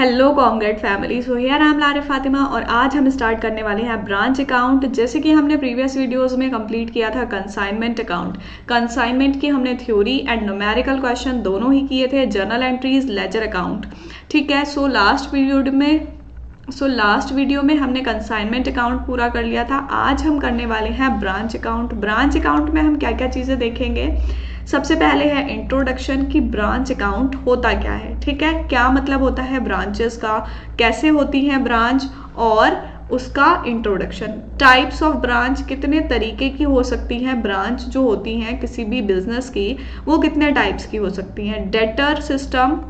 Hello congruent family. So here I am लारे फातिमा और आज हम स्टार्ट करने वाले हैं ब्रांच अकाउंट। जैसे कि हमने प्रीवियस वीडियोस में कंप्लीट किया था कंसाइनमेंट अकाउंट। कंसाइनमेंट की हमने थ्योरी एंड न्यूमेरिकल क्वेश्चन दोनों ही किए थे, जर्नल एंट्रीज, लेजर अकाउंट। ठीक है। लास्ट वीडियो में हमने कंसाइनमेंट अकाउंट पूरा कर लिया था। आज हम करने वाले हैं ब्रांच अकाउंट। ब्रांच अकाउंट में हम क्या क्या चीज़ें देखेंगे। सबसे पहले है इंट्रोडक्शन की ब्रांच अकाउंट होता क्या है। ठीक है, क्या मतलब होता है ब्रांचेस का, कैसे होती हैं ब्रांच, और उसका इंट्रोडक्शन। टाइप्स ऑफ ब्रांच, कितने तरीके की हो सकती हैं ब्रांच जो होती हैं किसी भी बिजनेस की, वो कितने टाइप्स की हो सकती हैं। डेटर सिस्टम,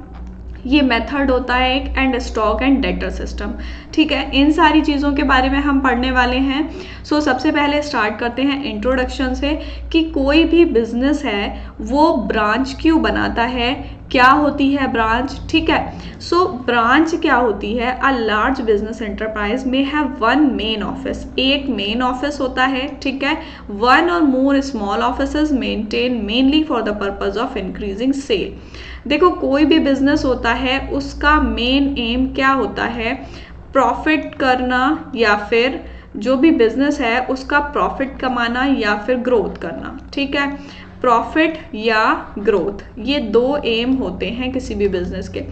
ये मेथड होता है एक, and stock and debtor system. ठीक है, इन सारी चीज़ों के बारे में हम पढ़ने वाले हैं। सबसे पहले स्टार्ट करते हैं इंट्रोडक्शन से कि कोई भी बिजनेस है वो ब्रांच क्यों बनाता है, क्या होती है ब्रांच। ठीक है, ब्रांच क्या होती है। अ लार्ज बिजनेस एंटरप्राइज में हैव वन मेन ऑफिस, एक मेन ऑफिस होता है। ठीक है, वन और more small offices maintain mainly for the purpose of increasing sale. देखो, कोई भी बिजनेस होता है उसका मेन एम क्या होता है, प्रॉफिट करना, या फिर जो भी बिजनेस है उसका प्रॉफिट कमाना या फिर ग्रोथ करना। ठीक है, प्रॉफिट या ग्रोथ, ये दो एम होते हैं किसी भी बिजनेस के।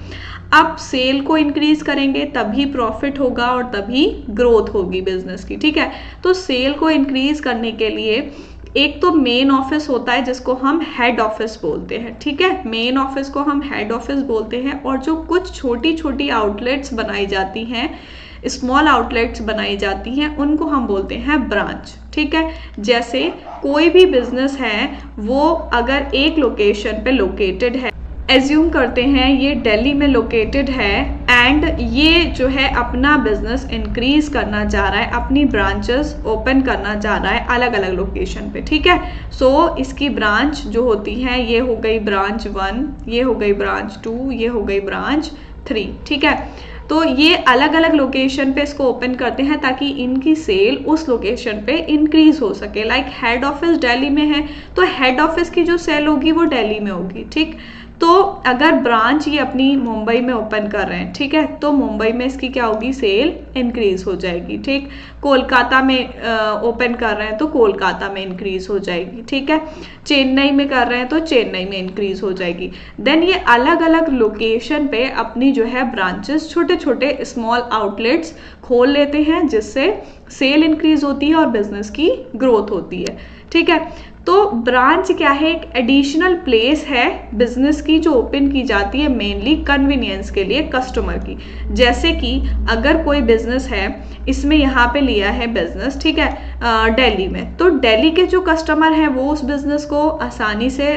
अब सेल को इंक्रीज करेंगे तभी प्रॉफिट होगा और तभी ग्रोथ होगी बिजनेस की। ठीक है, तो सेल को इंक्रीज करने के लिए एक तो मेन ऑफिस होता है जिसको हम हेड ऑफिस बोलते हैं। ठीक है, मेन ऑफिस को हम हेड ऑफिस बोलते हैं, और जो कुछ छोटी छोटी आउटलेट्स बनाई जाती हैं, स्मॉल आउटलेट्स बनाई जाती हैं, उनको हम बोलते हैं ब्रांच। ठीक है, जैसे कोई भी बिजनेस है वो अगर एक लोकेशन पे लोकेटेड है, एज्यूम करते हैं ये दिल्ली में लोकेटेड है, एंड ये जो है अपना बिजनेस इंक्रीज करना चाह रहा है, अपनी ब्रांचेस ओपन करना चाह रहा है अलग अलग लोकेशन पे। ठीक है, इसकी ब्रांच जो होती है ये हो गई ब्रांच 1, ये हो गई ब्रांच 2, ये हो गई ब्रांच 3। ठीक है, तो ये अलग अलग लोकेशन पे इसको ओपन करते हैं ताकि इनकी सेल उस लोकेशन पे इंक्रीज हो सके। लाइक हेड ऑफिस दिल्ली में है तो हेड ऑफिस की जो सेल होगी वो दिल्ली में होगी। ठीक, तो अगर ब्रांच ये अपनी मुंबई में ओपन कर रहे हैं, ठीक है, तो मुंबई में इसकी क्या होगी, सेल इंक्रीज हो जाएगी। ठीक, कोलकाता में ओपन कर रहे हैं तो कोलकाता में इंक्रीज हो जाएगी। ठीक है, चेन्नई में कर रहे हैं तो चेन्नई में इंक्रीज हो जाएगी। देन ये अलग अलग लोकेशन पे अपनी जो है ब्रांचेस, छोटे छोटे स्मॉल आउटलेट्स खोल लेते हैं, जिससे सेल इंक्रीज होती है और बिजनेस की ग्रोथ होती है। ठीक है, तो ब्रांच क्या है, एक एडिशनल प्लेस है बिजनेस की जो ओपन की जाती है मेनली कन्वीनियंस के लिए कस्टमर की। जैसे कि अगर कोई बिजनेस है, इसमें यहाँ पे लिया है बिजनेस, ठीक है, दिल्ली में, तो दिल्ली के जो कस्टमर हैं वो उस बिजनेस को आसानी से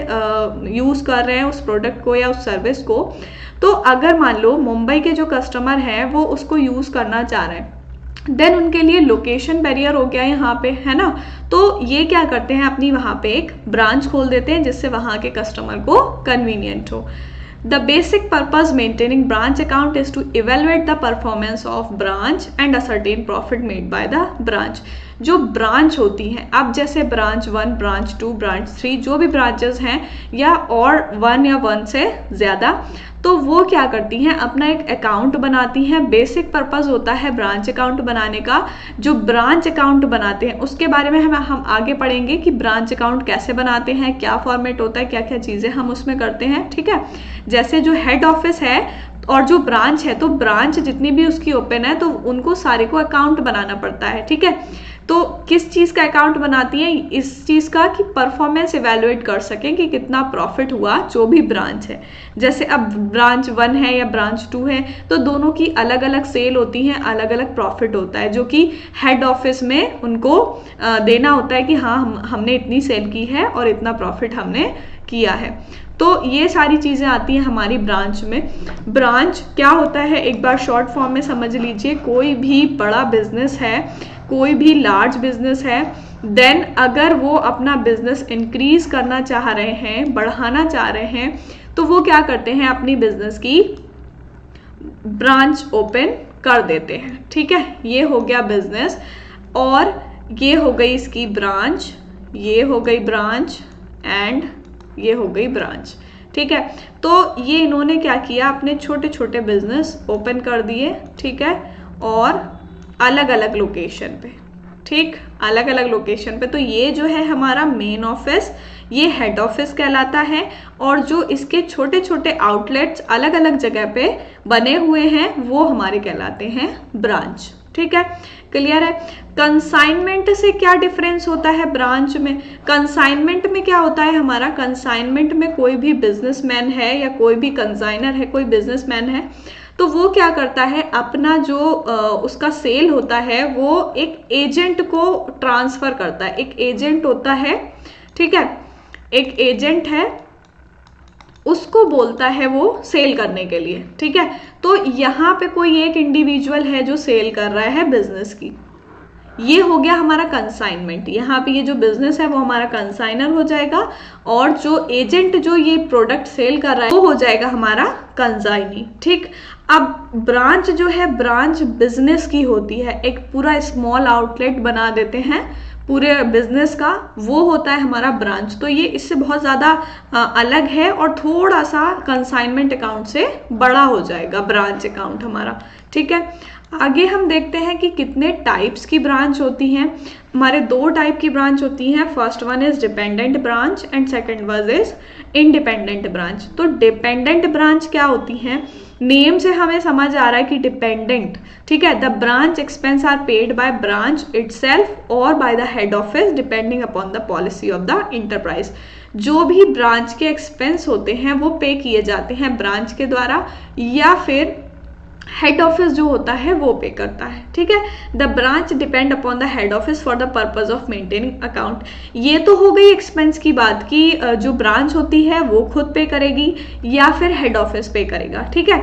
यूज कर रहे हैं, उस प्रोडक्ट को या उस सर्विस को। तो अगर मान लो मुंबई के जो कस्टमर हैं वो उसको यूज करना चाह रहे हैं, देन उनके लिए लोकेशन बैरियर हो गया यहाँ पे, है ना। तो ये क्या करते हैं, अपनी वहाँ पे एक ब्रांच खोल देते हैं जिससे वहाँ के कस्टमर को कन्वीनियंट हो। The basic purpose maintaining branch account is to evaluate the performance of branch and ascertain profit made by the branch। जो ब्रांच होती हैं, अब जैसे ब्रांच 1, ब्रांच 2, ब्रांच 3, जो भी ब्रांचेस हैं या और 1 या 1 से ज़्यादा, तो वो क्या करती हैं, अपना एक अकाउंट बनाती हैं। बेसिक पर्पस होता है ब्रांच अकाउंट बनाने का। जो ब्रांच अकाउंट बनाते हैं उसके बारे में हम आगे पढ़ेंगे कि ब्रांच अकाउंट कैसे बनाते हैं, क्या फॉर्मेट होता है, क्या क्या चीज़ें हम उसमें करते हैं। ठीक है, जैसे जो हेड ऑफिस है और जो ब्रांच है, तो ब्रांच जितनी भी उसकी ओपन है तो उनको सारे को अकाउंट बनाना पड़ता है। ठीक है, तो किस चीज़ का अकाउंट बनाती है, इस चीज़ का कि परफॉर्मेंस इवेलुएट कर सकें कि कितना प्रॉफिट हुआ जो भी ब्रांच है। जैसे अब ब्रांच 1 है या ब्रांच 2 है तो दोनों की अलग अलग सेल होती हैं, अलग अलग प्रॉफिट होता है, जो कि हेड ऑफिस में उनको देना होता है कि हाँ हमने इतनी सेल की है और इतना प्रॉफिट हमने किया है। तो ये सारी चीज़ें आती हैं हमारी ब्रांच में। ब्रांच क्या होता है, एक बार शॉर्ट फॉर्म में समझ लीजिए। कोई भी बड़ा बिजनेस है, कोई भी लार्ज बिजनेस है, देन अगर वो अपना बिजनेस इंक्रीज करना चाह रहे हैं, बढ़ाना चाह रहे हैं, तो वो क्या करते हैं, अपनी बिजनेस की ब्रांच ओपन कर देते हैं। ठीक है, ये हो गया बिजनेस, और ये हो गई इसकी ब्रांच, ये हो गई ब्रांच, एंड ये हो गई ब्रांच। ठीक है। तो ये इन्होंने क्या किया, अपने छोटे छोटे बिजनेस ओपन कर दिए, ठीक है, और अलग अलग लोकेशन पे, ठीक, अलग अलग लोकेशन पे। तो ये जो है हमारा मेन ऑफिस, ये हेड ऑफिस कहलाता है, और जो इसके छोटे छोटे आउटलेट्स अलग अलग जगह पे बने हुए हैं वो हमारे कहलाते हैं ब्रांच, ठीक है। क्लियर है। कंसाइनमेंट से क्या डिफरेंस होता है ब्रांच में? कंसाइनमेंट में क्या होता है हमारा, कंसाइनमेंट में कोई भी बिजनेसमैन है या कोई भी कंसाइनर है, कोई बिजनेसमैन है, तो वो क्या करता है, अपना जो उसका सेल होता है वो एक एजेंट को ट्रांसफर करता है। एक एजेंट होता है, ठीक है, एक एजेंट है, उसको बोलता है वो सेल करने के लिए, ठीक है। तो यहाँ पे कोई एक इंडिविजुअल है जो सेल कर रहा है बिजनेस की, ये हो गया हमारा कंसाइनमेंट। यहाँ पे ये जो बिजनेस है वो हमारा कंसाइनर हो जाएगा, और जो एजेंट जो ये प्रोडक्ट सेल कर रहा है वो हो जाएगा हमारा कंसाइनी, ठीक। अब ब्रांच जो है, ब्रांच बिजनेस की होती है, एक पूरा स्मॉल आउटलेट बना देते हैं पूरे बिजनेस का, वो होता है हमारा ब्रांच। तो ये इससे बहुत ज़्यादा अलग है और थोड़ा सा कंसाइनमेंट अकाउंट से बड़ा हो जाएगा ब्रांच अकाउंट हमारा, ठीक है। आगे हम देखते हैं कि कितने टाइप्स की ब्रांच होती हैं। हमारे दो टाइप की ब्रांच होती हैं, first one is dependent branch and second one is independent branch. तो डिपेंडेंट ब्रांच क्या होती हैं, नेम से हमें समझ आ रहा है कि डिपेंडेंट, ठीक है, the branch expense are paid by branch itself और by the head office depending upon the policy of the enterprise. जो भी ब्रांच के एक्सपेंस होते हैं वो पे किए जाते हैं ब्रांच के द्वारा, या फिर हेड ऑफिस जो होता है वो पे करता है, ठीक है। The branch depend upon the head office for the purpose of maintaining account. ये तो हो गई एक्सपेंस की बात कि जो ब्रांच होती है वो खुद पे करेगी या फिर हेड ऑफिस पे करेगा, ठीक है।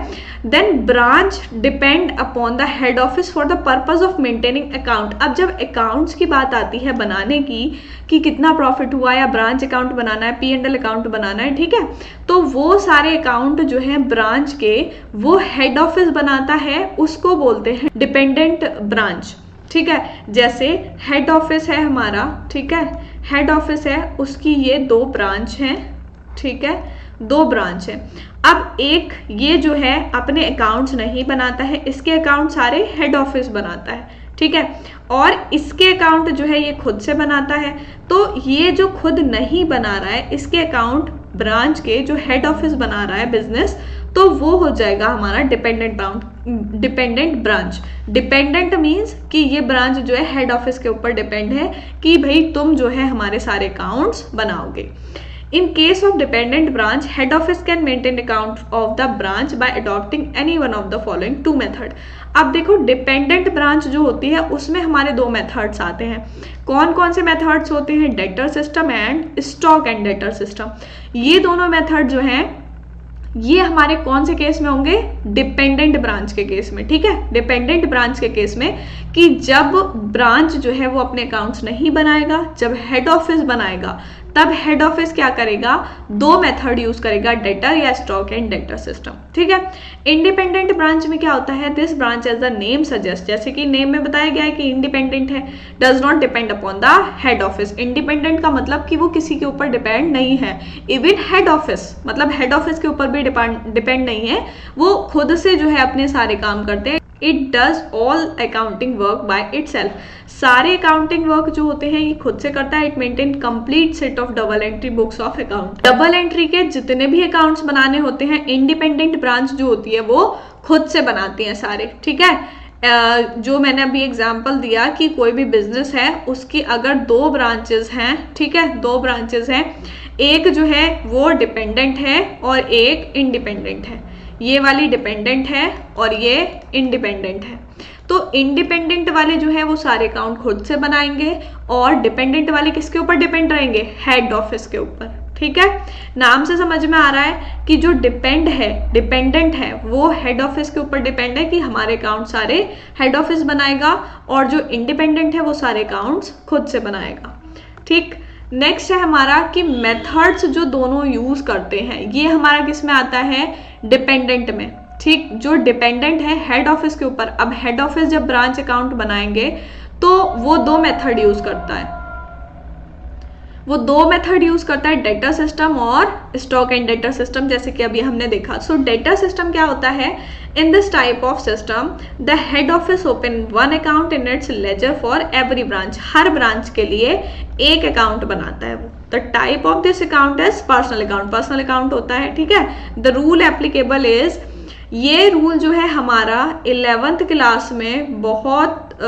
Then branch depend upon the head office for the purpose of maintaining account. अब जब अकाउंट्स की बात आती है बनाने की, कि कितना प्रॉफिट हुआ, या ब्रांच अकाउंट बनाना है, P&L अकाउंट बनाना है, ठीक है, तो वो सारे अकाउंट जो है ब्रांच के वो हेड ऑफिस बनाता है, उसको बोलते हैं डिपेंडेंट ब्रांच, ठीक है। जैसे हेड ऑफिस है हमारा, ठीक है, हेड ऑफिस है, उसकी ये दो ब्रांच हैं, ठीक है, दो ब्रांच है। अब एक ये जो है अपने अकाउंट्स नहीं बनाता है, इसके अकाउंट सारे हेड ऑफिस बनाता है, ठीक है, और इसके अकाउंट जो है ये खुद से बनाता है। तो ये जो खुद नहीं बना रहा है, इसके अकाउंट ब्रांच के जो हेड ऑफिस बना रहा है बिजनेस, तो वो हो जाएगा हमारा डिपेंडेंट ब्रांच। डिपेंडेंट मीन्स कि ये ब्रांच जो है हेड ऑफिस के ऊपर डिपेंड है कि भाई तुम जो है हमारे सारे अकाउंट्स बनाओगे। In case of dependent branch, head office can maintain account of the branch by adopting any one of the following two method. अब देखो डिपेंडेंट ब्रांच जो होती है उसमें हमारे दो मेथड्स आते हैं। कौन कौन से मेथड्स होते हैं? Debtor system and stock and debtor system. ये दोनों मेथड जो हैं ये हमारे कौन से केस में होंगे? डिपेंडेंट ब्रांच के केस में, ठीक है, डिपेंडेंट ब्रांच के केस में, कि जब ब्रांच जो है वो अपने अकाउंट्स नहीं बनाएगा, जब हेड ऑफिस बनाएगा तब हेड ऑफिस क्या करेगा? दो मेथड यूज करेगा, डेटर या स्टॉक एंड डेटर सिस्टम, ठीक है। इंडिपेंडेंट ब्रांच में क्या होता है? This branch as the name suggest, जैसे कि नेम में बताया गया है कि इंडिपेंडेंट है, does not depend upon the head office. Independent का मतलब कि वो किसी के ऊपर डिपेंड नहीं है, इवन हेड ऑफिस, मतलब हेड ऑफिस के ऊपर भी डिपेंड नहीं है, वो खुद से जो है अपने सारे काम करते हैं। It does all accounting work by itself, सारे अकाउंटिंग वर्क जो होते हैं ये खुद से करता है। It maintain complete set of double entry books of account, double entry के जितने भी अकाउंट्स बनाने होते हैं इंडिपेंडेंट ब्रांच जो होती है वो खुद से बनाती है सारे, ठीक है। जो मैंने अभी एग्जांपल दिया कि कोई भी बिजनेस है उसकी अगर दो ब्रांचेस हैं, ठीक है, दो ब्रांचेस हैं, एक जो है वो डिपेंडेंट है और एक इंडिपेंडेंट है, ये वाली डिपेंडेंट है और ये इंडिपेंडेंट है। तो इंडिपेंडेंट वाले जो है वो सारे अकाउंट खुद से बनाएंगे और डिपेंडेंट वाले किसके ऊपर डिपेंड रहेंगे? हेड ऑफिस के ऊपर, ठीक है। नाम से समझ में आ रहा है कि जो डिपेंडेंट है वो हेड ऑफिस के ऊपर डिपेंड है कि हमारे अकाउंट सारे हेड ऑफिस बनाएगा, और जो इंडिपेंडेंट है वो सारे अकाउंट्स खुद से बनाएगा, ठीक। नेक्स्ट है हमारा कि मेथड्स जो दोनों यूज करते हैं, ये हमारा किस में आता है? डिपेंडेंट में, ठीक। जो डिपेंडेंट है हेड ऑफिस के ऊपर, अब हेड ऑफिस जब ब्रांच अकाउंट बनाएंगे तो वो दो मेथड यूज करता है। वो दो मेथड यूज करता है, डेटर सिस्टम और स्टॉक एंड डेटर सिस्टम, जैसे कि अभी हमने देखा। सो डेटर सिस्टम क्या होता है? In this type of system the head office open one account in its ledger for every branch, हर ब्रांच के लिए एक अकाउंट बनाता है वो। The type of this account is personal account, personal account होता है, ठीक है। द रूल एप्लीकेबल इज, ये रूल जो है हमारा 11th क्लास में बहुत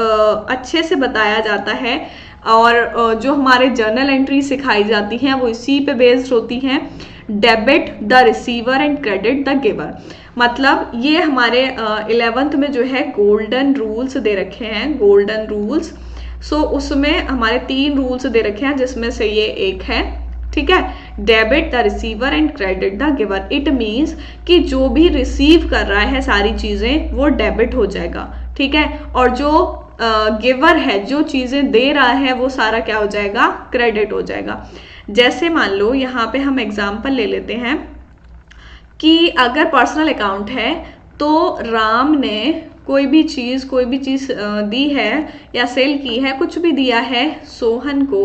अच्छे से बताया जाता है, और जो हमारे जर्नल एंट्री सिखाई जाती हैं वो इसी पे बेस्ड होती हैं। Debit the receiver and credit the giver, मतलब ये हमारे 11th में जो है गोल्डन रूल्स दे रखे हैं, गोल्डन रूल्स। सो उसमें हमारे 3 रूल्स दे रखे हैं, जिसमें से ये एक है, ठीक है। Debit the receiver and credit the giver, it means कि जो भी रिसीव कर रहा है सारी चीजें वो डेबिट हो जाएगा, ठीक है, और जो गिवर है, जो चीजें दे रहा है, वो सारा क्या हो जाएगा? क्रेडिट हो जाएगा। जैसे मान लो यहाँ पे हम एग्जाम्पल ले लेते हैं कि अगर पर्सनल अकाउंट है तो राम ने कोई भी चीज दी है या सेल की है, कुछ भी दिया है सोहन को,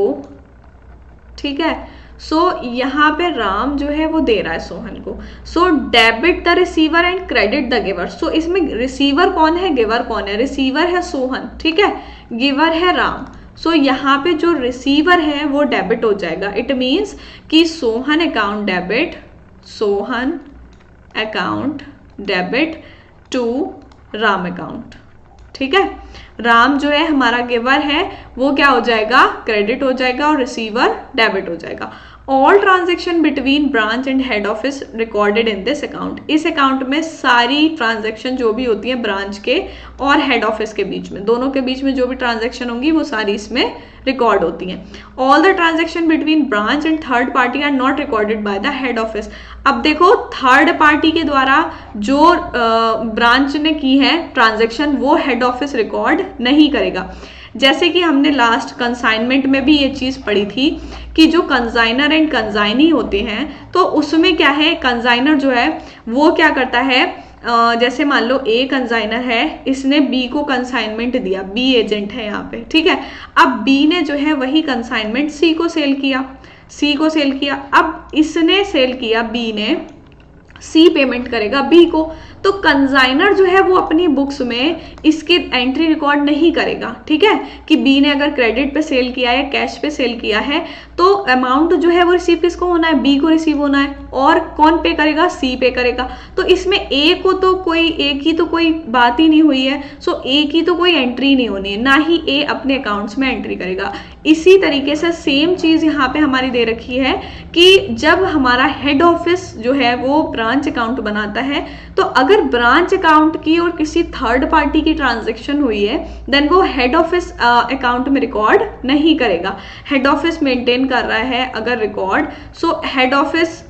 ठीक है। सो यहाँ पे राम जो है वो दे रहा है सोहन को। So debit the receiver and credit the giver. So इसमें रिसीवर कौन है, गिवर कौन है? रिसीवर है सोहन, ठीक है, गिवर है राम। सो यहाँ पे जो रिसीवर है वो डेबिट हो जाएगा। इट मीन्स कि Sohan account debit, Sohan account debit to Ram account, ठीक है। राम जो है हमारा गिवर है वो क्या हो जाएगा? क्रेडिट हो जाएगा, और रिसीवर डेबिट हो जाएगा। All transaction between branch and head office recorded in this account, इस अकाउंट में सारी ट्रांजेक्शन जो भी होती है ब्रांच के और हेड ऑफिस के बीच में, दोनों के बीच में जो भी ट्रांजेक्शन होंगी वो सारी इसमें रिकॉर्ड होती हैं। All the transaction between branch and third party are not recorded by the head office. अब देखो, थर्ड पार्टी के द्वारा जो ब्रांच ने की है ट्रांजेक्शन वो हेड ऑफिस रिकॉर्ड नहीं करेगा। जैसे कि हमने लास्ट कंसाइनमेंट में भी ये चीज पढ़ी थी कि जो कंसाइनर एंड कंसाइनी होते हैं, तो उसमें क्या है, कंसाइनर जो है वो क्या करता है, जैसे मान लो ए कंसाइनर है, इसने बी को कंसाइनमेंट दिया, बी एजेंट है यहाँ पे, ठीक है। अब बी ने जो है वही कंसाइनमेंट सी को सेल किया, अब इसने सेल किया, बी ने, सी पेमेंट करेगा बी को। तो कंसाइनर जो है वो अपनी बुक्स में इसकी एंट्री रिकॉर्ड नहीं करेगा, ठीक है, कि बी ने अगर क्रेडिट पे सेल किया है, कैश पे सेल किया है, तो अमाउंट जो है वो रिसीव किसको होना है? बी को रिसीव होना है, और कौन पे करेगा? सी पे करेगा। तो इसमें ए की तो कोई बात ही नहीं हुई है। सो ए की तो कोई एंट्री नहीं होनी है, ना ही ए अपने अकाउंट्स में एंट्री करेगा। इसी तरीके से सेम चीज यहाँ पे हमारी दे रखी है कि जब हमारा हेड ऑफिस जो है वो ब्रांच अकाउंट बनाता है, तो अगर ब्रांच अकाउंट की और किसी थर्ड पार्टी की ट्रांजैक्शन हुई है, देन वो हेड ऑफिस अकाउंट में रिकॉर्ड नहीं करेगा। हेड ऑफिस मेंटेन कर रहा है अगर रिकॉर्ड, सो हेड ऑफिस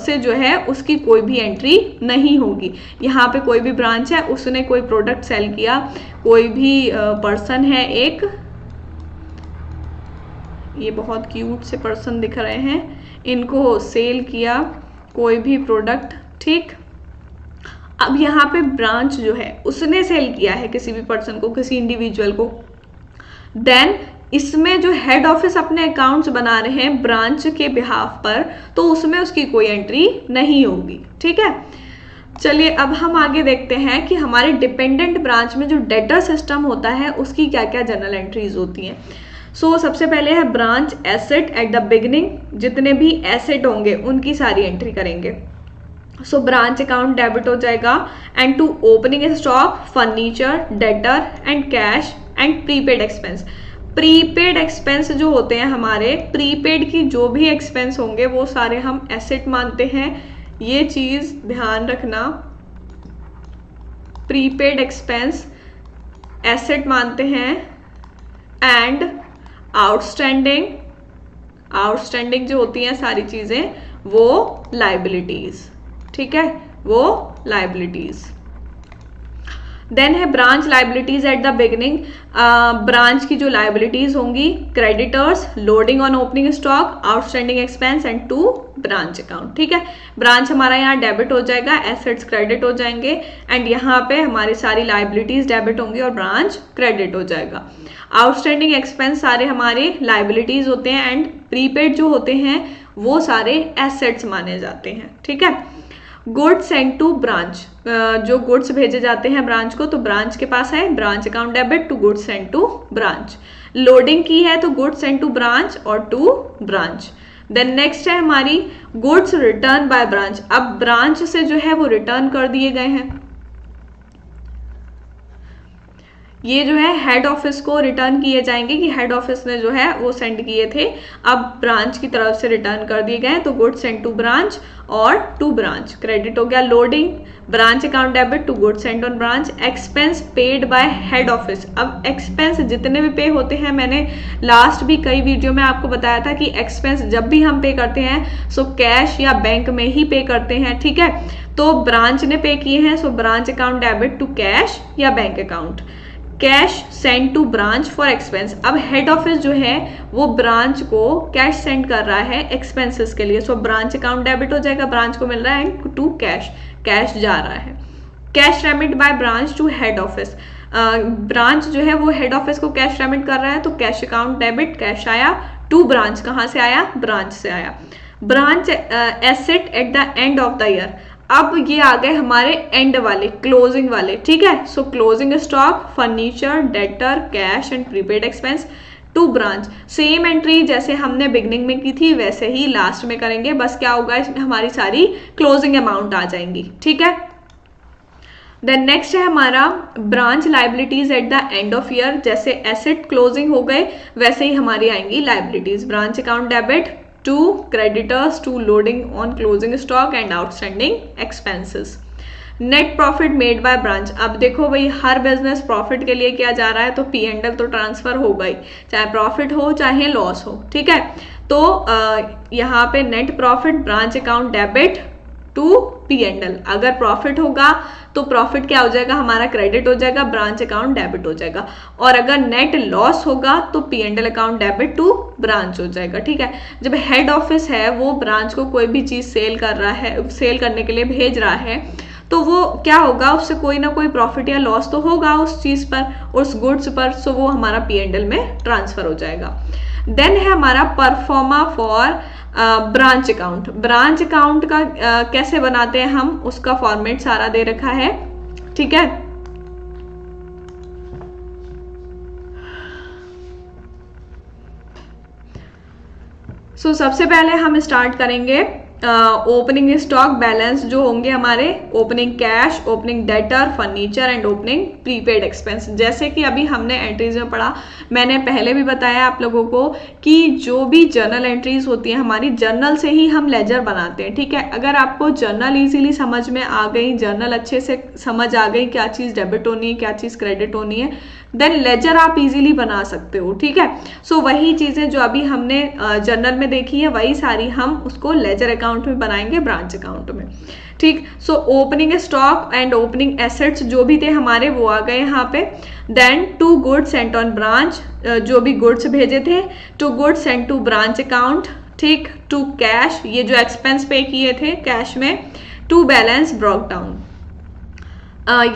से जो है उसकी कोई भी एंट्री नहीं होगी। यहाँ पे कोई भी ब्रांच है, उसने कोई प्रोडक्ट सेल किया, कोई भी पर्सन है, एक ये बहुत क्यूट से पर्सन दिख रहे हैं, इनको सेल किया कोई भी प्रोडक्ट, ठीक। अब यहाँ पे ब्रांच जो है उसने सेल किया है किसी भी पर्सन को, किसी इंडिविजुअल को, देन इसमें जो हेड ऑफिस अपने अकाउंट्स बना रहे हैं ब्रांच के बिहाफ पर, तो उसमें उसकी कोई एंट्री नहीं होगी, ठीक है। चलिए अब हम आगे देखते हैं कि हमारे डिपेंडेंट ब्रांच में जो डेटर सिस्टम होता है उसकी क्या क्या जनरल एंट्रीज होती हैं। सो सबसे पहले है branch asset at the beginning, जितने भी एसेट होंगे उनकी सारी एंट्री करेंगे। सो ब्रांच अकाउंट डेबिट हो जाएगा, and to opening stock, furniture, debtor and cash and prepaid expense. Prepaid expense जो होते हैं हमारे, प्रीपेड की जो भी एक्सपेंस होंगे वो सारे हम एसेट मानते हैं, ये चीज ध्यान रखना। प्रीपेड एक्सपेंस एसेट मानते हैं, एंड आउटस्टैंडिंग जो होती हैं सारी चीजें वो लाइबिलिटीज, ठीक है, वो लाइबिलिटीज। देन है branch liabilities at the beginning. Branch की जो लाइबिलिटीज होंगी, creditors, loading on opening stock, outstanding expense and to branch account, ठीक है। ब्रांच हमारा यहाँ डेबिट हो जाएगा, एसेट्स क्रेडिट हो जाएंगे, एंड यहाँ पे हमारी सारी लाइबिलिटीज डेबिट होंगी और ब्रांच क्रेडिट हो जाएगा। आउटस्टैंडिंग एक्सपेंस सारे हमारे लाइबिलिटीज होते हैं, एंड प्रीपेड जो होते हैं वो सारे एसेट्स माने जाते हैं, ठीक है। गुड्स सेंड टू ब्रांच, जो गुड्स भेजे जाते हैं ब्रांच को, तो ब्रांच के पास है branch account debit to goods send to branch. Loading की है तो गुड्स सेंड टू ब्रांच और टू ब्रांच। देन नेक्स्ट है हमारी गुड्स रिटर्न बाय ब्रांच। अब ब्रांच से जो है वो रिटर्न कर दिए गए हैं, ये जो है हेड ऑफिस को रिटर्न किए जाएंगे कि हेड ऑफिस ने जो है वो सेंड किए थे, अब ब्रांच की तरफ से रिटर्न कर दिए गए, तो गुड्स सेंड टू ब्रांच और टू ब्रांच। क्रेडिट हो गया loading, branch account debit to goods send on branch. Expense paid by head office. अब एक्सपेंस जितने भी पे होते हैं, मैंने लास्ट भी कई वीडियो में आपको बताया था कि एक्सपेंस जब भी हम पे करते हैं सो कैश या बैंक में ही पे करते हैं, ठीक है। तो ब्रांच ने पे किए हैं, so branch account debit to cash या bank account. Cash send to branch for expense. अब हेड ऑफिस जो है वो ब्रांच को कैश सेंड कर रहा है एक्सपेंसेस के लिए, सो ब्रांच अकाउंट डेबिट हो जाएगा, ब्रांच को मिल रहा है, एंड टू कैश, कैश जा रहा है। Cash remit by branch to head office. Branch जो है वो हेड ऑफिस को कैश रेमिट कर रहा है, तो कैश अकाउंट डेबिट, कैश आया टू ब्रांच। कहाँ से आया? ब्रांच से आया। Branch asset at the end of the year. अब ये आ गए हमारे एंड वाले, क्लोजिंग वाले, ठीक है। So closing stock, furniture, debtor, cash and prepaid expense to branch. Same entry जैसे हमने बिगनिंग में की थी वैसे ही लास्ट में करेंगे, बस क्या होगा इसमें हमारी सारी क्लोजिंग अमाउंट आ जाएंगी, ठीक है। देन नेक्स्ट है हमारा branch liabilities at the end of year. जैसे एसेट क्लोजिंग हो गए वैसे ही हमारी आएंगी liabilities. Branch account debit to creditors to loading on closing stock and outstanding expenses. Net profit made by branch. अब देखो भाई हर बिजनेस प्रॉफिट के लिए किया जा रहा है, तो P&L तो ट्रांसफर होगा ही, चाहे प्रॉफिट हो चाहे लॉस हो, ठीक है। तो यहाँ पे net profit branch account debit to P&L। अगर प्रॉफिट होगा तो प्रॉफिट क्या हो जाएगा हमारा? क्रेडिट हो जाएगा, ब्रांच अकाउंट डेबिट हो जाएगा। और अगर नेट लॉस होगा तो P&L account debit to branch हो जाएगा, ठीक है। जब हेड ऑफिस है वो ब्रांच को कोई भी चीज सेल कर रहा है, सेल करने के लिए भेज रहा है, तो वो क्या होगा, उससे कोई ना कोई प्रॉफिट या लॉस तो होगा उस चीज पर, उस गुड्स पर, सो वो हमारा P&L में ट्रांसफर हो जाएगा। देन है हमारा pro forma for branch account. Branch account का कैसे बनाते हैं हम, उसका फॉर्मेट सारा दे रखा है, ठीक है। सो सबसे पहले हम स्टार्ट करेंगे ओपनिंग स्टॉक बैलेंस जो होंगे हमारे, opening cash, opening debtor, furniture and opening prepaid expense. जैसे कि अभी हमने एंट्रीज में पढ़ा, मैंने पहले भी बताया आप लोगों को कि जो भी जर्नल एंट्रीज होती है हमारी, जर्नल से ही हम लेजर बनाते हैं, ठीक है। अगर आपको जर्नल इजीली समझ में आ गई, जर्नल अच्छे से समझ आ गई क्या चीज़ डेबिट होनी है क्या चीज़ क्रेडिट होनी है, देन लेजर आप इजीली बना सकते हो, ठीक है। सो वही चीज़ें जो अभी हमने जर्नल में देखी है वही सारी हम उसको लेजर अकाउंट में बनाएंगे ब्रांच अकाउंट में, ठीक। So opening stock and opening assets जो भी थे हमारे वो आ गए यहाँ पे। Then to goods sent on branch, जो भी गुड्स भेजे थे, to goods sent to branch account, ठीक। टू कैश, ये जो एक्सपेंस पे किए थे कैश में, टू बैलेंस ब्रॉक डाउन।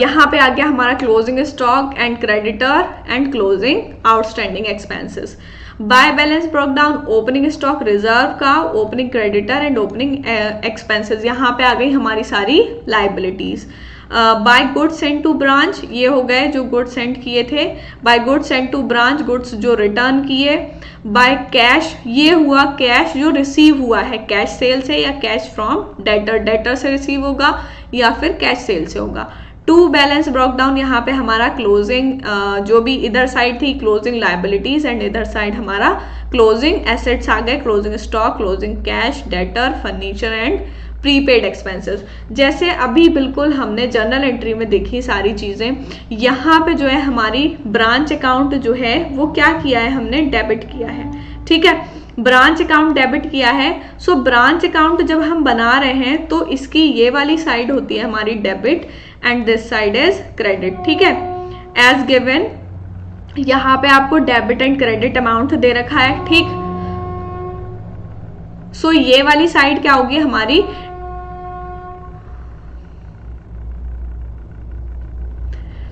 यहाँ पे आ गया हमारा closing stock and creditor and closing outstanding expenses. By balance broke down, opening stock reserve का, opening creditor and opening expenses. यहाँ पे आ गई हमारी सारी liabilities. By goods send to branch, ये हो गए जो गुड्स सेंड किए थे। By goods send to branch, goods जो रिटर्न किए। बाय कैश, ये हुआ कैश जो रिसीव हुआ है कैश सेल से या कैश फ्रॉम डेटर, डेटर से रिसीव होगा या फिर कैश सेल से होगा। टू बैलेंस ब्रोक डाउन, यहाँ पे हमारा क्लोजिंग जो भी इधर साइड थी क्लोजिंग लाइबिलिटीज एंड इधर साइड हमारा क्लोजिंग एसेट्स आ गए, closing stock, closing cash, debtor, furniture and prepaid expenses. जैसे अभी बिल्कुल हमने जर्नल एंट्री में देखी सारी चीजें, यहाँ पे जो है हमारी ब्रांच अकाउंट जो है वो क्या किया है, हमने डेबिट किया है, ठीक है। ब्रांच अकाउंट डेबिट किया है। सो ब्रांच अकाउंट जब हम बना रहे हैं तो इसकी ये वाली साइड होती है हमारी debit and this side is credit, ठीक है। एज गिवन, यहाँ पे आपको डेबिट एंड क्रेडिट अमाउंट दे रखा है, ठीक। सो ये वाली साइड क्या होगी हमारी,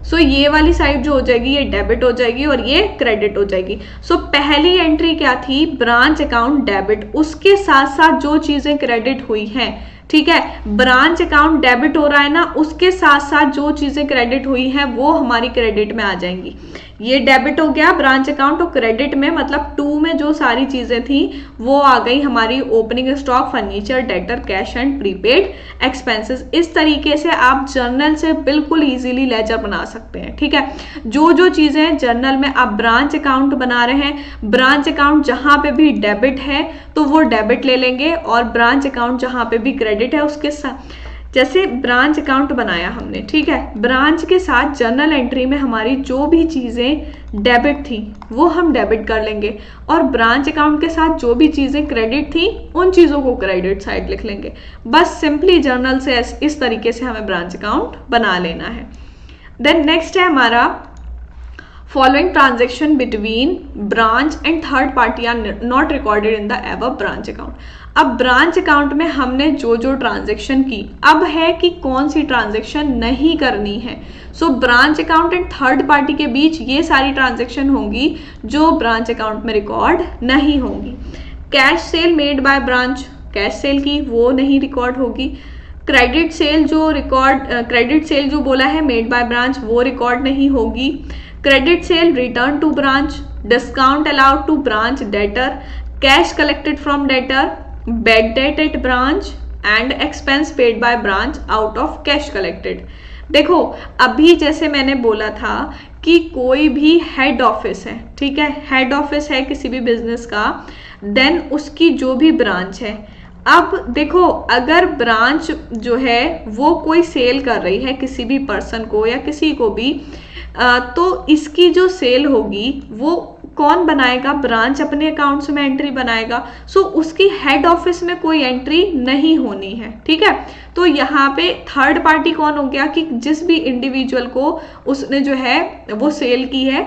सो ये वाली साइड जो हो जाएगी ये डेबिट हो जाएगी और ये क्रेडिट हो जाएगी। सो पहली एंट्री क्या थी, ब्रांच अकाउंट डेबिट, उसके साथ साथ जो चीजें क्रेडिट हुई हैं, ठीक है, ब्रांच अकाउंट डेबिट हो रहा है ना, उसके साथ साथ जो चीजें क्रेडिट हुई हैं वो हमारी क्रेडिट में आ जाएंगी। ये डेबिट हो गया ब्रांच अकाउंट, और क्रेडिट में मतलब 2 में जो सारी चीजें थी वो आ गई हमारी opening stock, furniture, debtor, cash and prepaid expenses. इस तरीके से आप जर्नल से बिल्कुल इजीली लेजर बना सकते हैं, ठीक है। जो जो चीजें जर्नल में आप ब्रांच अकाउंट बना रहे हैं, ब्रांच अकाउंट जहां पे भी डेबिट है तो वो डेबिट ले लेंगे, और ब्रांच अकाउंट जहां पे भी क्रेडिट है उसके साथ, जैसे ब्रांच अकाउंट बनाया हमने, ठीक है, ब्रांच के साथ जर्नल एंट्री में हमारी जो भी चीजें डेबिट थी वो हम डेबिट कर लेंगे, और ब्रांच अकाउंट के साथ जो भी चीजें क्रेडिट थी उन चीजों को क्रेडिट साइड लिख लेंगे। बस सिंपली जर्नल से इस तरीके से हमें ब्रांच अकाउंट बना लेना है। देन नेक्स्ट है हमारा following transaction between branch and third party are not recorded in the above branch account. अब ब्रांच अकाउंट में हमने जो जो ट्रांजेक्शन की, अब है कि कौन सी ट्रांजेक्शन नहीं करनी है। So branch account and third party के बीच ये सारी ट्रांजेक्शन होंगी जो ब्रांच अकाउंट में रिकॉर्ड नहीं होंगी। Cash cell made by branch, cash cell की वो नहीं रिकॉर्ड होगी। क्रेडिट सेल जो बोला है मेड बाय ब्रांच वो रिकॉर्ड नहीं होगी। Credit sale return to branch, discount allowed to branch debtor, cash collected from debtor, bad debt at branch and expense paid by branch out of cash collected. देखो अभी जैसे मैंने बोला था कि कोई भी हेड ऑफिस है, ठीक है, हेड ऑफिस है किसी भी बिजनेस का, देन उसकी जो भी ब्रांच है, अब देखो अगर ब्रांच जो है वो कोई सेल कर रही है किसी भी पर्सन को या किसी को भी, तो इसकी जो सेल होगी वो कौन बनाएगा, ब्रांच अपने अकाउंट्स में एंट्री बनाएगा। सो उसकी हेड ऑफिस में कोई एंट्री नहीं होनी है, ठीक है। तो यहाँ पे थर्ड पार्टी कौन हो गया कि जिस भी इंडिविजुअल को उसने जो है वो सेल की है,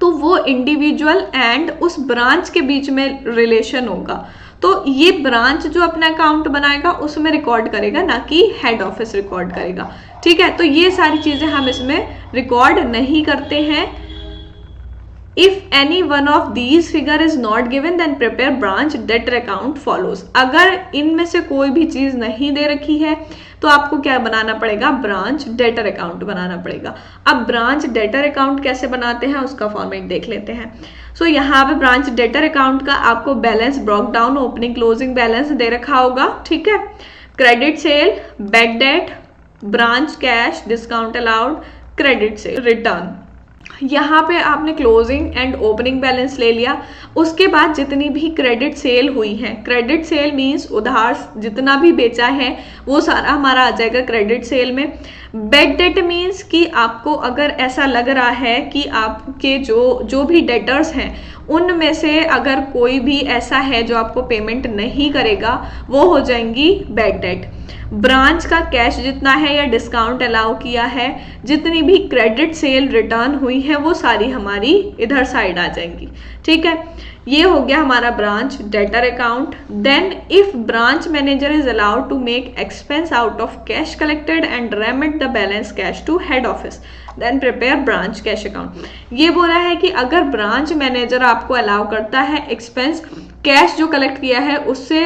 तो वो इंडिविजुअल एंड उस ब्रांच के बीच में रिलेशन होगा, तो ये ब्रांच जो अपना अकाउंट बनाएगा उसमें रिकॉर्ड करेगा, ना कि हेड ऑफिस रिकॉर्ड करेगा, ठीक है। तो ये सारी चीजें हम इसमें रिकॉर्ड नहीं करते हैं। If any one of these figure is not given then prepare branch debtor account follows. अगर इनमें से कोई भी चीज नहीं दे रखी है तो आपको क्या बनाना पड़ेगा, ब्रांच डेटर अकाउंट बनाना पड़ेगा। अब ब्रांच डेटर अकाउंट कैसे बनाते हैं उसका फॉर्मेट देख लेते हैं। सो यहाँ पे ब्रांच डेटर अकाउंट का आपको balance broke down, opening closing balance दे रखा होगा, ठीक है। Credit sale, bad debt, branch cash, discount allowed, credit sale, return. यहाँ पे आपने क्लोजिंग एंड ओपनिंग बैलेंस ले लिया। उसके बाद जितनी भी क्रेडिट सेल हुई है, क्रेडिट सेल मीन्स उधार जितना भी बेचा है वो सारा हमारा आ जाएगा क्रेडिट सेल में। बैड डेट मीन्स कि आपको अगर ऐसा लग रहा है कि आपके जो भी डेटर्स हैं उनमें से अगर कोई भी ऐसा है जो आपको पेमेंट नहीं करेगा, वो हो जाएंगी बैड डेट। ब्रांच का कैश जितना है या डिस्काउंट अलाउ किया है, जितनी भी क्रेडिट सेल रिटर्न हुई है वो सारी हमारी इधर साइड आ जाएंगी, ठीक है। ये हो गया हमारा branch debtor account. Then if branch manager is allowed to make expense out of cash collected and remit the balance cash to head office then prepare branch cash account. ये बोला है कि अगर ब्रांच मैनेजर आपको allow करता है expense cash जो collect किया है उससे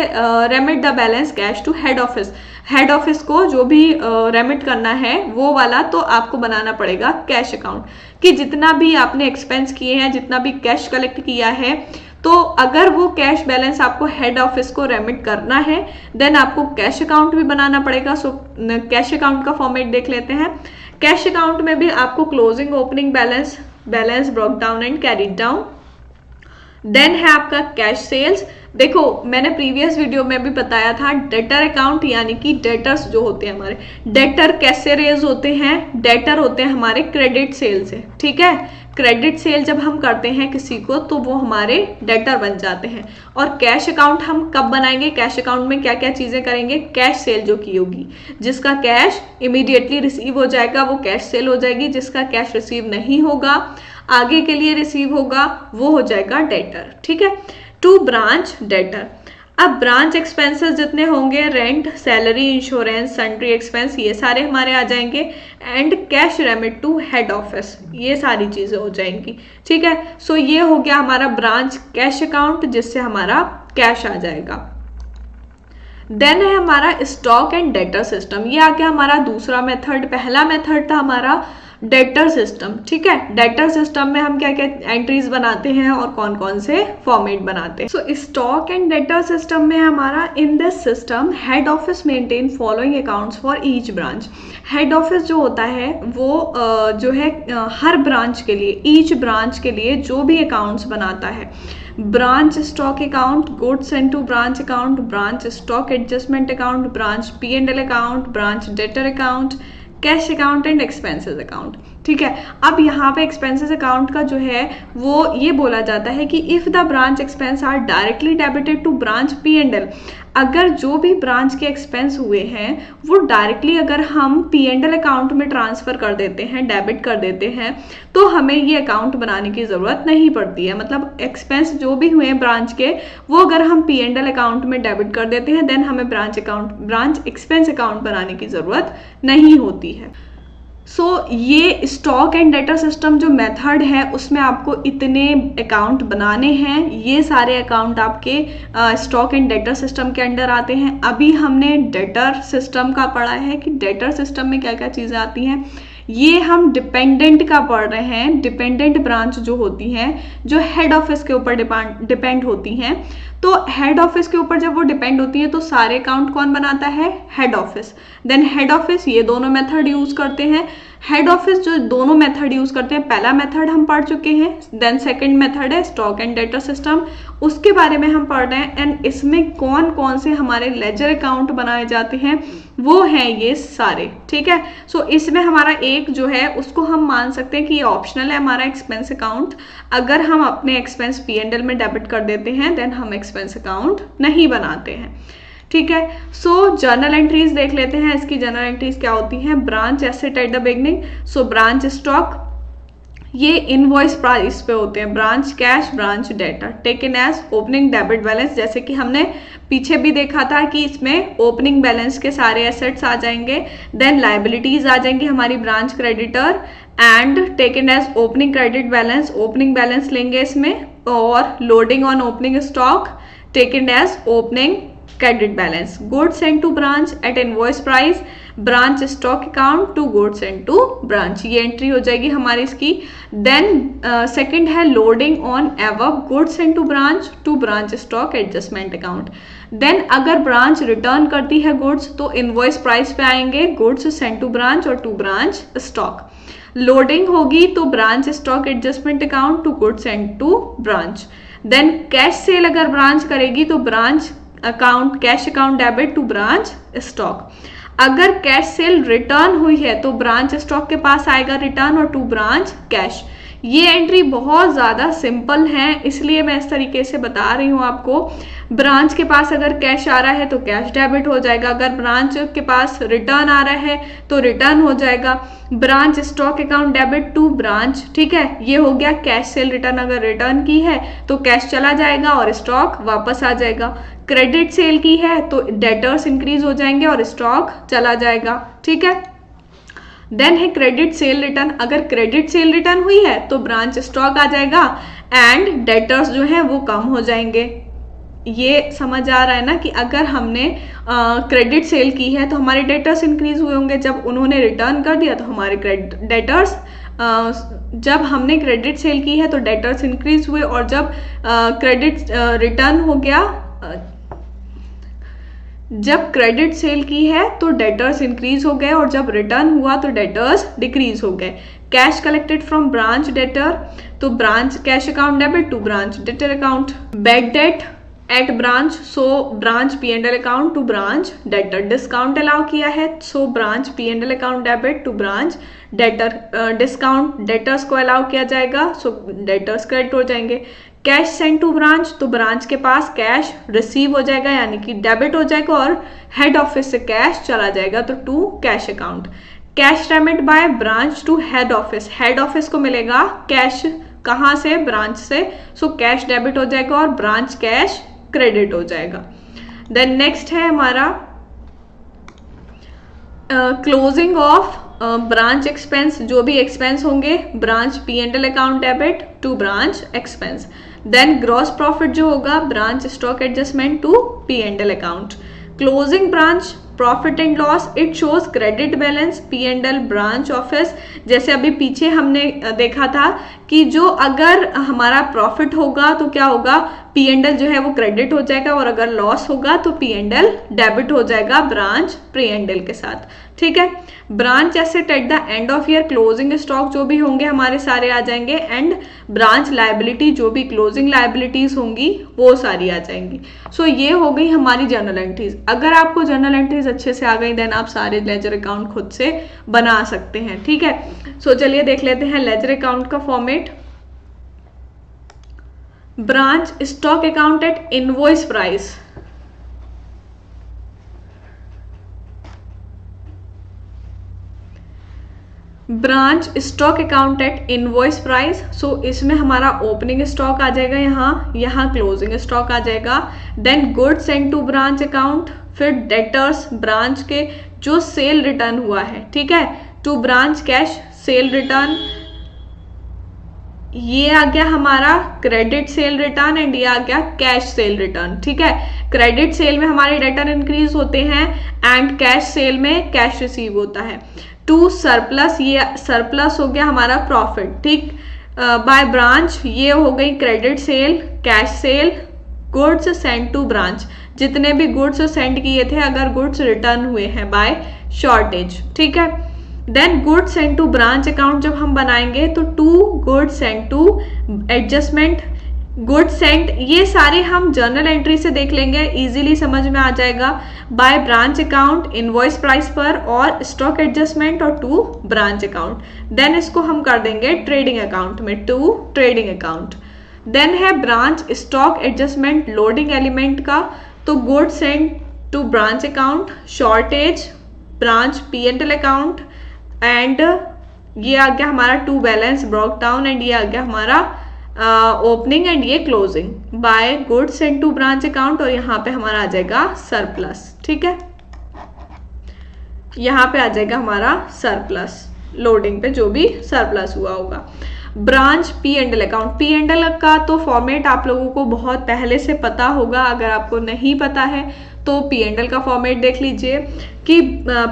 remit the balance cash to head office, head office को जो भी रेमिट करना है वो वाला, तो आपको बनाना पड़ेगा कैश अकाउंट कि जितना भी आपने एक्सपेंस किए हैं, जितना भी कैश कलेक्ट किया है, तो अगर वो कैश बैलेंस आपको हेड ऑफिस को रेमिट करना है देन आपको कैश अकाउंट भी बनाना पड़ेगा। सो कैश अकाउंट का फॉर्मेट देख लेते हैं। कैश अकाउंट में भी आपको closing, opening balance, balance broke down and carried down. Then है आपका कैश सेल्स। देखो मैंने प्रीवियस वीडियो में भी बताया था डेटर अकाउंट यानी कि डेटर्स जो होते हैं हमारे, डेटर कैसे रेज होते हैं, डेटर होते हैं हमारे क्रेडिट सेल से, ठीक है। क्रेडिट सेल जब हम करते हैं किसी को तो वो हमारे डेटर बन जाते हैं। और कैश अकाउंट हम कब बनाएंगे, कैश अकाउंट में क्या क्या चीजें करेंगे, कैश सेल जो की होगी, जिसका कैश इमीडिएटली रिसीव हो जाएगा वो कैश सेल हो जाएगी, जिसका कैश रिसीव नहीं होगा, आगे के लिए रिसीव होगा, वो हो जाएगा डेटर, ठीक है। To branch debtor. अब ब्रांच एक्सपेंसेस जितने होंगे, rent, salary, insurance, sundry expense, ये सारे हमारे आ जाएंगे। And cash remit to head office, ये सारी चीजें हो जाएंगी। ठीक है, सो ये हो गया हमारा ब्रांच कैश अकाउंट, जिससे हमारा कैश आ जाएगा। देन है हमारा स्टॉक एंड डेटर सिस्टम, ये आ गया हमारा दूसरा मेथड। पहला मेथड था हमारा डेटर सिस्टम। ठीक है, डेटर सिस्टम में हम क्या क्या एंट्रीज बनाते हैं और कौन कौन से फॉर्मेट बनाते हैं। सो स्टॉक एंड डेटर सिस्टम में हमारा, in this system head office maintain following accounts for each branch. Head office जो होता है वो जो है हर ब्रांच के लिए, ईच ब्रांच के लिए जो भी अकाउंट्स बनाता है, branch stock account, goods sent to branch account, branch stock adjustment account, branch P&L account, branch debtor account, cash account and expenses account. ठीक है, अब यहाँ पे एक्सपेंसेस अकाउंट का जो है वो ये बोला जाता है कि if the branch expense are directly debited to branch P&L, अगर जो भी ब्रांच के एक्सपेंस हुए हैं वो डायरेक्टली अगर हम P&L अकाउंट में ट्रांसफर कर देते हैं, डेबिट कर देते हैं, तो हमें ये अकाउंट बनाने की जरूरत नहीं पड़ती है। मतलब एक्सपेंस जो भी हुए हैं ब्रांच के, वो अगर हम P&L अकाउंट में डेबिट कर देते हैं, देन हमें ब्रांच एक्सपेंस अकाउंट बनाने की जरूरत नहीं होती है। सो ये स्टॉक एंड डेटा सिस्टम जो मेथड है उसमें आपको इतने अकाउंट बनाने हैं। ये सारे अकाउंट आपके स्टॉक एंड डेटा सिस्टम के अंडर आते हैं। अभी हमने डेटर सिस्टम का पढ़ा है कि डेटर सिस्टम में क्या क्या चीज़ें आती हैं। ये हम डिपेंडेंट का पढ़ रहे हैं। डिपेंडेंट ब्रांच जो होती हैं, जो हेड ऑफिस के ऊपर डिपेंड होती हैं, तो हेड ऑफिस के ऊपर जब वो डिपेंड होती है तो सारे अकाउंट कौन बनाता है? Head office. Then head office ये दोनों मेथड यूज करते हैं। हेड ऑफिस जो दोनों मेथड यूज करते हैं, पहला मेथड हम पढ़ चुके हैं। देन सेकंड मेथड है स्टॉक एंड डेटा सिस्टम, उसके बारे में हम पढ़ रहे हैं। एंड इसमें कौन कौन से हमारे लेजर अकाउंट बनाए जाते हैं वो हैं ये सारे। ठीक है, सो इसमें हमारा एक जो है उसको हम मान सकते हैं कि ये ऑप्शनल है, हमारा एक्सपेंस अकाउंट। अगर हम अपने एक्सपेंस P&L में डेबिट कर देते हैं देन हम एक्सपेंस अकाउंट नहीं बनाते हैं। ठीक है, सो जर्नल एंट्रीज देख लेते हैं। इसकी जर्नल एंट्रीज क्या होती हैं? Branch asset at the beginning, so branch stock, ये इनवॉइस प्राइस पे होते हैं। Branch cash, branch debtor, taken as opening debit balance, जैसे कि हमने पीछे भी देखा था कि इसमें ओपनिंग बैलेंस के सारे एसेट्स आ जाएंगे। देन लाइबिलिटीज आ जाएंगी हमारी branch creditor and taken as opening credit balance, opening balance लेंगे इसमें। और loading on opening stock taken as opening credit balance. Goods sent to branch at invoice price, branch stock account to goods sent to branch, ये entry हो जाएगी हमारी इसकी। Then second है loading on above goods sent to branch stock adjustment account. Then अगर branch return करती है goods तो इनवॉइस प्राइस पे आएंगे गुड्स सेंट टू ब्रांच और टू ब्रांच स्टॉक। लोडिंग होगी तो branch stock adjustment account to goods sent to branch. Then cash sale अगर ब्रांच करेगी तो branch account cash account debit to branch stock. अगर cash sale return हुई है तो ब्रांच स्टॉक के पास आएगा रिटर्न और टू ब्रांच कैश। ये एंट्री बहुत ज़्यादा सिंपल है, इसलिए मैं इस तरीके से बता रही हूँ आपको। ब्रांच के पास अगर कैश आ रहा है तो कैश डेबिट हो जाएगा, अगर ब्रांच के पास रिटर्न आ रहा है तो रिटर्न हो जाएगा। Branch stock account debit to branch, ठीक है, ये हो गया कैश सेल रिटर्न। अगर रिटर्न की है तो कैश चला जाएगा और स्टॉक वापस आ जाएगा। क्रेडिट सेल की है तो डेटर्स इंक्रीज हो जाएंगे और स्टॉक चला जाएगा। ठीक है, देन है क्रेडिट सेल रिटर्न। अगर क्रेडिट सेल रिटर्न हुई है तो ब्रांच स्टॉक आ जाएगा एंड डेटर्स जो है वो कम हो जाएंगे। ये समझ आ रहा है ना कि अगर हमने क्रेडिट सेल की है तो हमारे डेटर्स इंक्रीज हुए होंगे, जब उन्होंने रिटर्न कर दिया तो हमारे डेटर्स, जब हमने क्रेडिट सेल की है तो डेटर्स इंक्रीज हुए, और जब क्रेडिट रिटर्न हो गया, जब क्रेडिट सेल की है तो डेटर्स इंक्रीज हो गए और जब रिटर्न हुआ तो डेटर्स डिक्रीज हो गए। Cash collected from branch debtor, तो branch cash account debit to branch debtor account. Bad debt at branch, so branch P&L account to branch debtor. Discount allow किया है so branch P&L account debit to branch debtor. Discount debtors को allow किया जाएगा so debtors credit हो जाएंगे। Cash send to branch, तो branch के पास कैश रिसीव हो जाएगा यानी कि डेबिट हो जाएगा और हेड ऑफिस से कैश चला जाएगा तो to cash account. Cash remit by branch to head office, head office को मिलेगा कैश कहाँ से? ब्रांच से, सो कैश डेबिट हो जाएगा और ब्रांच कैश क्रेडिट हो जाएगा। देन नेक्स्ट है हमारा क्लोजिंग ऑफ ब्रांच एक्सपेंस, जो भी एक्सपेंस होंगे branch P&L account debit to branch expense. Then gross profit जो होगा branch stock adjustment to P&L account. Closing branch profit and loss, it shows credit balance P&L branch office. जैसे अभी पीछे हमने देखा था कि जो अगर हमारा प्रॉफिट होगा तो क्या होगा, P&L जो है वो क्रेडिट हो जाएगा, और अगर लॉस होगा तो P&L डेबिट हो जाएगा ब्रांच P&L के साथ। ठीक है। Branch asset at the end of year, closing stock जो भी होंगे हमारे सारे आ जाएंगे, एंड ब्रांच लायबिलिटी जो भी क्लोजिंग लायबिलिटीज होंगी वो सारी आ जाएंगी। सो ये हो गई हमारी जर्नल एंट्रीज। अगर आपको जर्नल एंट्रीज अच्छे से आ गई देन आप सारे लेजर अकाउंट खुद से बना सकते हैं। ठीक है। सो चलिए देख लेते हैं लेजर अकाउंट का format. Branch stock account at invoice price, branch stock account at invoice price. So इसमें हमारा ओपनिंग स्टॉक आ जाएगा, यहाँ क्लोजिंग स्टॉक आ जाएगा। Then goods send to branch account, फिर डेटर्स ब्रांच के जो सेल रिटर्न हुआ है, ठीक है, to branch cash sale return, ये आ गया हमारा क्रेडिट सेल रिटर्न, एंड ये आ गया कैश सेल रिटर्न। ठीक है। क्रेडिट सेल में हमारे डेटर इंक्रीज होते हैं एंड कैश सेल में कैश रिसीव होता है। टू सरप्लस, ये सरप्लस हो गया हमारा प्रॉफिट। ठीक। बाय ब्रांच, ये हो गई credit sale, cash sale, goods send to branch, जितने भी गुड्स सेंड किए थे अगर गुड्स रिटर्न हुए हैं बाय शॉर्टेज। ठीक है। Then goods send to branch account जब हम बनाएंगे तो to goods send to adjustment, goods sent, ये सारे हम जर्नल एंट्री से देख लेंगे, इजीली समझ में आ जाएगा। By branch account invoice price पर, और स्टॉक एडजस्टमेंट, और टू ब्रांच अकाउंट। देन इसको हम कर देंगे ट्रेडिंग अकाउंट में, टू ट्रेडिंग अकाउंट। देन है branch stock adjustment loading element का, तो goods sent to branch account, shortage branch P&L account, and ये आ गया हमारा to balance broke down, and ये आ गया हमारा ओपनिंग, एंड ये closing by goods send to branch account, और यहाँ पे हमारा आ जाएगा सरप्लस। ठीक है। यहाँ पे आ जाएगा हमारा सरप्लस, लोडिंग पे जो भी सरप्लस हुआ होगा। ब्रांच P&L अकाउंट, P&L का तो फॉर्मेट आप लोगों को बहुत पहले से पता होगा, अगर आपको नहीं पता है तो P&L का फॉर्मेट देख लीजिए कि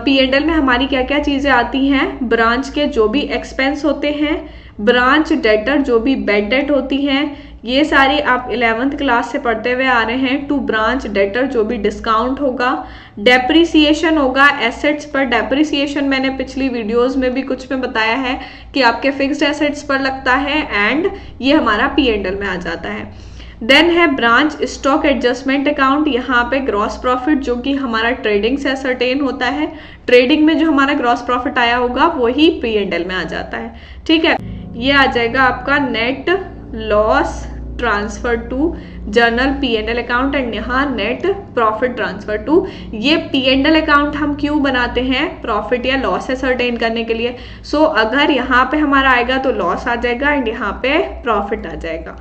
P&L में हमारी क्या क्या चीजें आती हैं। ब्रांच के जो भी एक्सपेंस होते हैं, ब्रांच डेटर जो भी बैड डेट होती हैं, ये सारी आप 11th क्लास से पढ़ते हुए आ रहे हैं। टू ब्रांच डेटर जो भी डिस्काउंट होगा, डेप्रिसिएशन होगा एसेट्स पर, डेप्रिसिएशन मैंने पिछली वीडियोस में भी कुछ में बताया है कि आपके फिक्स्ड एसेट्स पर लगता है, एंड ये हमारा P&L में आ जाता है। देन है ब्रांच स्टॉक एडजस्टमेंट अकाउंट, यहाँ पे ग्रॉस प्रॉफिट जो कि हमारा ट्रेडिंग से असरटेन होता है, ट्रेडिंग में जो हमारा ग्रॉस प्रॉफिट आया होगा वही P&L में आ जाता है। ठीक है। ये आ जाएगा आपका net loss transfer to journal P&L account, and यहाँ नेट प्रॉफिट ट्रांसफर टू। ये P&L अकाउंट हम क्यों बनाते हैं, प्रॉफिट या लॉस असरटेन करने के लिए। सो अगर यहाँ पे हमारा आएगा तो लॉस आ जाएगा, एंड यहाँ पे प्रॉफिट आ जाएगा।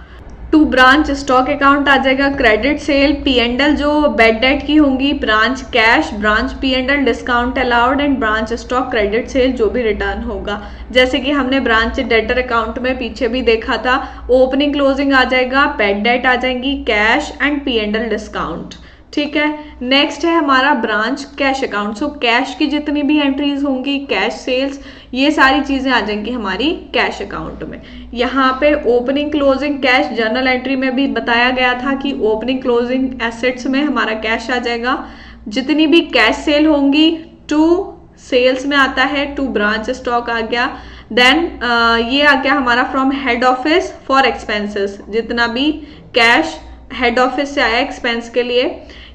टू ब्रांच स्टॉक अकाउंट आ जाएगा क्रेडिट सेल, P&L जो बैड डेट की होंगी, branch cash, branch P&L discount allowed, and branch stock credit sale जो भी रिटर्न होगा। जैसे कि हमने ब्रांच डेटर अकाउंट में पीछे भी देखा था, ओपनिंग क्लोजिंग आ जाएगा, बैड डेट आ जाएंगी, कैश एंड P&L डिस्काउंट। ठीक है। नेक्स्ट है हमारा branch cash account. So cash की जितनी भी एंट्रीज होंगी, कैश सेल्स, ये सारी चीजें आ जाएंगी हमारी कैश अकाउंट में। यहाँ पे opening closing cash journal entry में भी बताया गया था कि ओपनिंग क्लोजिंग एसेट्स में हमारा कैश आ जाएगा। जितनी भी कैश सेल होंगी टू सेल्स में आता है, टू ब्रांच स्टॉक आ गया। देन ये आ गया हमारा from head office for expenses, जितना भी कैश हेड ऑफिस से आया एक्सपेंस के लिए।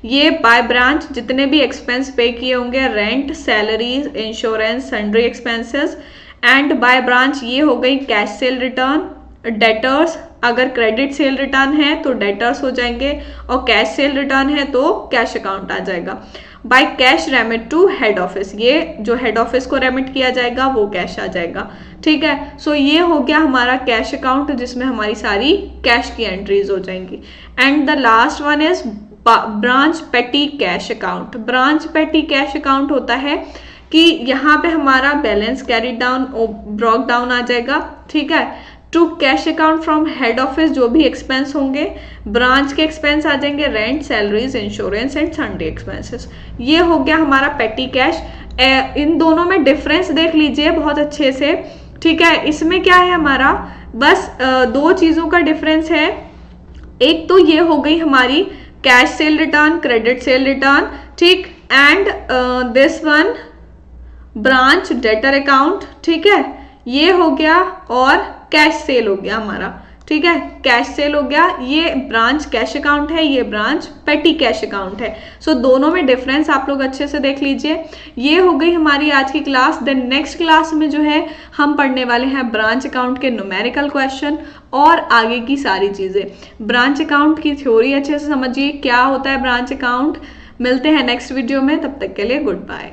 ये बाय ब्रांच जितने भी एक्सपेंस पे किए होंगे, rent, salaries, insurance, sundry expenses, and by branch ये हो गई कैश सेल रिटर्न, डेटर्स, अगर क्रेडिट सेल रिटर्न है तो डेटर्स हो जाएंगे, और कैश सेल रिटर्न है तो कैश अकाउंट आ जाएगा। By cash remit to head office, ये जो हेड ऑफिस को रेमिट किया जाएगा वो कैश आ जाएगा। ठीक है। सो ये हो गया हमारा कैश अकाउंट, जिसमें हमारी सारी कैश की एंट्रीज हो जाएंगी। And the last one is branch petty cash account. Branch petty cash account होता है कि यहाँ पे हमारा balance carry down broke down आ जाएगा, ठीक है। To cash account from head office जो भी एक्सपेंस होंगे, ब्रांच के एक्सपेंस आ जाएंगे rent, salaries, insurance and sundry expenses. ये हो गया हमारा पेटी कैश। इन दोनों में डिफरेंस देख लीजिए बहुत अच्छे से, ठीक है। इसमें क्या है हमारा, बस दो चीजों का डिफरेंस है। एक तो ये हो गई हमारी cash sale return, credit sale return, ठीक, and this one branch debtor account, ठीक है, ये हो गया। और कैश सेल हो गया हमारा, ठीक है, कैश सेल हो गया। ये ब्रांच कैश अकाउंट है, ये ब्रांच पेटी कैश अकाउंट है। सो दोनों में डिफरेंस आप लोग अच्छे से देख लीजिए। ये हो गई हमारी आज की क्लास। देन नेक्स्ट क्लास में जो है हम पढ़ने वाले हैं ब्रांच अकाउंट के न्यूमेरिकल क्वेश्चन और आगे की सारी चीजें। ब्रांच अकाउंट की थ्योरी अच्छे से समझिए, क्या होता है ब्रांच अकाउंट। मिलते हैं नेक्स्ट वीडियो में, तब तक के लिए गुड बाय।